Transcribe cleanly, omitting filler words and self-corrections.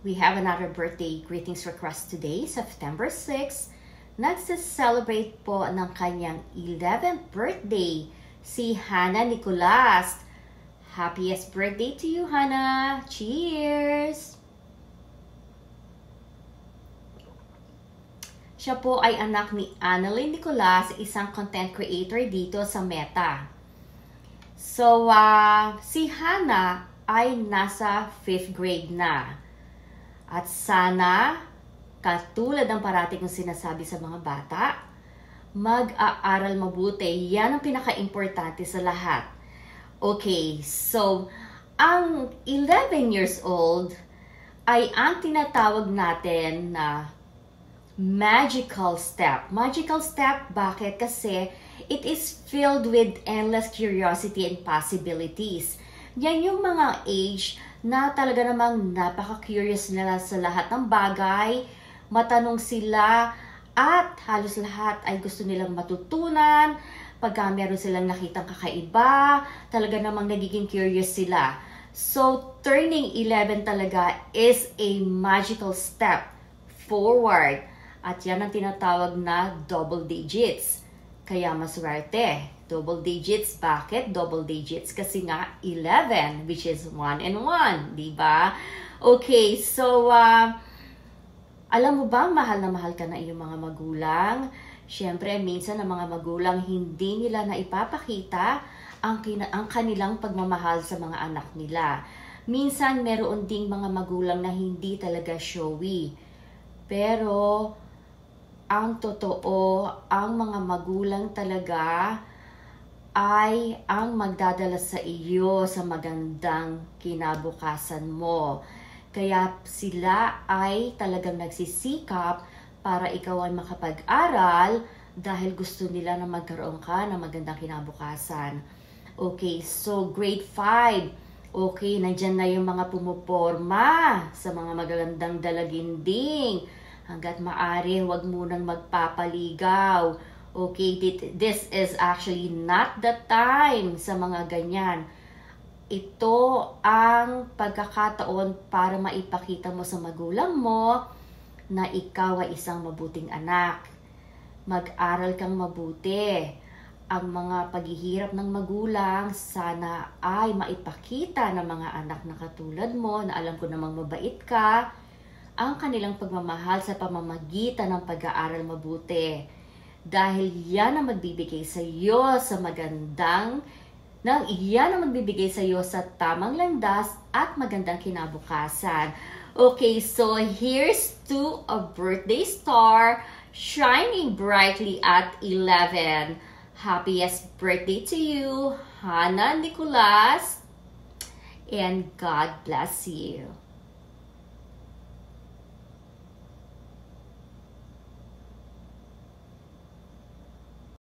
We have another birthday greetings request today, September 6. Nagse-celebrate po ng kanyang 11th birthday, si Hannah Nicolas. Happiest birthday to you, Hannah! Cheers! Siya po ay anak ni Annalyn Nicolas, isang content creator dito sa Meta. So, si Hannah ay nasa 5th grade na. At sana, katulad ng parati kong sinasabi sa mga bata, mag-aaral mabuti. Yan ang pinaka-importante sa lahat. Okay, so, ang 11 years old ay ang tinatawag natin na magical step. Magical step, bakit? Kasi it is filled with endless curiosity and possibilities. Yan yung mga age na talaga namang napaka-curious nila sa lahat ng bagay, matanong sila, at halos lahat ay gusto nilang matutunan. Pagka meron silang nakitang kakaiba, talaga namang nagiging curious sila. So, turning 11 talaga is a magical step forward. At yan ang tinatawag na double digits. Kaya maswerte. Double digits. Bakit double digits? Kasi nga 11, which is 1 and 1. Diba? Okay, so, alam mo ba, mahal na mahal ka na iyong mga magulang? Siyempre, minsan ang mga magulang hindi nila na ipapakita ang kanilang pagmamahal sa mga anak nila. Minsan, meron ding mga magulang na hindi talaga showy. Pero, ang totoo, ang mga magulang talaga ay ang magdadala sa iyo sa magandang kinabukasan mo. Kaya sila ay talagang nagsisikap para ikaw ay makapag-aral dahil gusto nila na magkaroon ka ng magandang kinabukasan. Okay, so grade 5. Okay, nandyan na yung mga pumuporma sa mga magagandang dalaginding. Hanggat maaari, huwag munang magpapaligaw. Okay, this is actually not the time sa mga ganyan. Ito ang pagkakataon para maipakita mo sa magulang mo na ikaw ay isang mabuting anak. Mag-aral kang mabuti. Ang mga paghihirap ng magulang sana ay maipakita ng mga anak na katulad mo na alam ko namang mabait ka, ang kanilang pagmamahal sa pamamagitan ng pag-aaral mabuti. Dahil yan ang magbibigay sa iyo sa iyan ang magbibigay sa iyo sa tamang landas at magandang kinabukasan. Okay, so here's to a birthday star shining brightly at 11. Happiest birthday to you, Hannah Nicolas, and God bless you.